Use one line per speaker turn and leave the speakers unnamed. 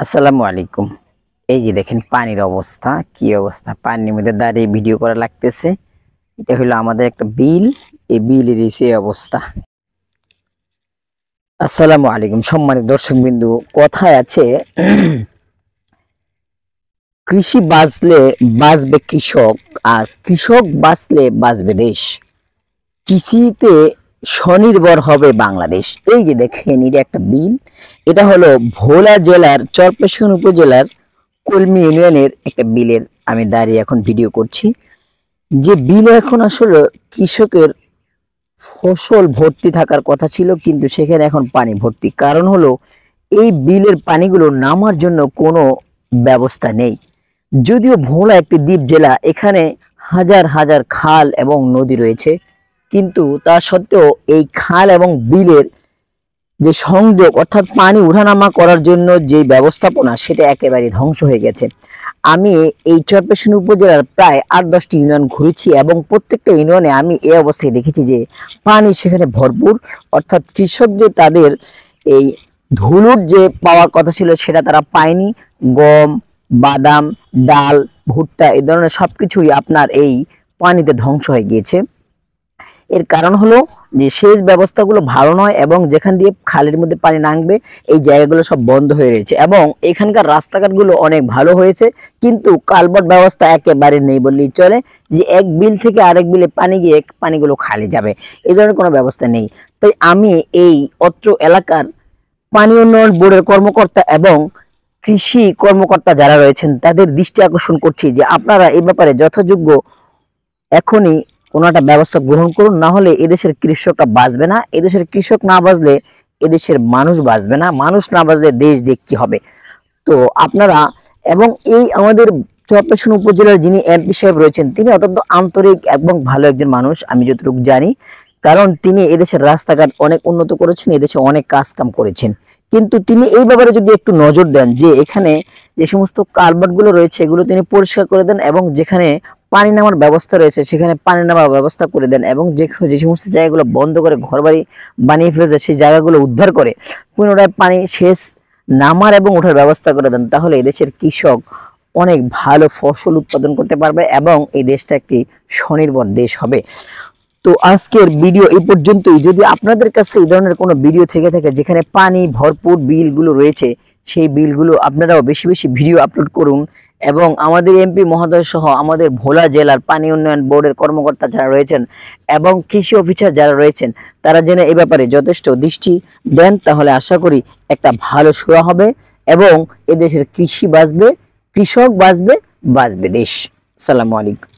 আসসালামু আলাইকুম। এই যে দেখেন পানির অবস্থা, কি অবস্থা! পানির মধ্যে দাঁড়িয়ে ভিডিও করা লাগতেছে। এটা হলো আমাদের একটা বিল, এই বিলের সেই অবস্থা। আসসালামু আলাইকুম সম্মানিত দর্শকবিন্দু, কথায় আছে কৃষি বাঁচলে বাঁচবে কৃষক, আর কৃষক বাঁচলে বাঁচবে দেশ। কৃষিতে স্বনির্ভর হবে বাংলাদেশ। এই যে দেখেন এটা একটা বিল, এটা হলো ভোলা জেলার চরপেশন উপজেলার কলমি ইউনিয়নের একটা বিলের আমি দাঁড়িয়ে এখন ভিডিও করছি। যে বিলে এখন আসলে কৃষকের ফসল ভর্তি থাকার কথা ছিল, কিন্তু সেখানে এখন পানি ভর্তি। কারণ হলো এই বিলের পানিগুলো নামার জন্য কোনো ব্যবস্থা নেই। যদিও ভোলা একটি দ্বীপ জেলা, এখানে হাজার হাজার খাল এবং নদী রয়েছে, কিন্তু তা সত্ত্বেও এই খাল এবং বিলের যে সংযোগ অর্থাৎ পানি উঠানামা করার জন্য যে ব্যবস্থাপনা, সেটা একেবারে ধ্বংস হয়ে গেছে। আমি এই চরপেশন উপজেলার প্রায় 8-10টি ইউনিয়ন ঘুরেছি এবং প্রত্যেকটা ইউনিয়নে আমি এই অবস্থায় দেখেছি যে পানি সেখানে ভরপুর। অর্থাৎ কৃষক যে তাদের এই ধুলুর যে পাওয়ার কথা ছিল সেটা তারা পায়নি। গম, বাদাম, ডাল, ভুট্টা এই ধরনের সবকিছুই আপনার এই পানিতে ধ্বংস হয়ে গিয়েছে। এর কারণ হলো যে সেচ ব্যবস্থাগুলো ভালো নয় এবং যেখান দিয়ে খালের মধ্যে পানি নামবে এই জায়গাগুলো সব বন্ধ হয়ে রয়েছে। এবং এখানকার রাস্তাঘাটগুলো অনেক ভালো হয়েছে, কিন্তু কালভার্ট ব্যবস্থা একেবারে নেই বললেই চলে। যে এক বিল থেকে আরেক বিলে পানি গিয়ে পানিগুলো খালি যাবে, এই ধরনের কোনো ব্যবস্থা নেই। তাই আমি এই অত্র এলাকার পানি উন্নয়ন বোর্ডের কর্মকর্তা এবং কৃষি কর্মকর্তা যারা রয়েছেন তাদের দৃষ্টি আকর্ষণ করছি যে আপনারা এই ব্যাপারে যথাযোগ্য এখনই কোনো একটা ব্যবস্থা গ্রহণ করুন, না হলে এদেশের কৃষকটা বাঁচবে না। এদেশের কৃষক না বাঁচলে এদেশের মানুষ বাঁচবে না, মানুষ না বাঁচলে দেশ দেখতে হবে। তো আপনারা এবং এই আমাদের চরপেশন উপজেলার যিনি এমপি সাহেব রয়েছেন, তিনি অত্যন্ত আন্তরিক এবং ভালো একজন মানুষ আমি যতটুকু জানি। কারণ তিনি এদেশের রাস্তাঘাট অনেক উন্নত করেছেন, এদেশে অনেক কাজ কাম করেছেন। কিন্তু তিনি এই ব্যাপারে যদি একটু নজর দেন যে এখানে যে সমস্ত কালভার্ট গুলো রয়েছে এগুলো তিনি পরিষ্কার করে দেন, এবং যেখানে পানি নামার ব্যবস্থা রয়েছে সেখানে পানি নামার ব্যবস্থা করে দেন, এবং যে সমস্ত জায়গাগুলো বন্ধ করে ঘরবাড়ি বানিয়ে ফেলেছে সেই জায়গাগুলো উদ্ধার করে পুনরায় পানি সেচ নামার এবং ওঠার ব্যবস্থা করে দেন, তাহলে এদেশের কৃষক অনেক ভালো ফসল উৎপাদন করতে পারবে এবং এই দেশটা একটি স্বনির্ভর দেশ হবে। তো আজকের ভিডিও এই পর্যন্তই। যদি আপনাদের কাছে এই ধরনের কোনো ভিডিও থেকে থাকে যেখানে পানি ভরপুর বিলগুলো রয়েছে, সেই বিলগুলো আপনারাও বেশি বেশি ভিডিও আপলোড করুন, এবং আমাদের এমপি মহোদয় সহ আমাদের ভোলা জেলার পানি উন্নয়ন বোর্ডের কর্মকর্তা যারা রয়েছেন এবং কৃষি অফিসার যারা রয়েছেন তারা যেন এই ব্যাপারে যথেষ্ট দৃষ্টি দেন, তাহলে আশা করি একটা ভালো সুরা হবে এবং এদেশের কৃষি বাঁচবে, কৃষক বাঁচবে, বাঁচবে দেশ। আসসালামু আলাইকুম।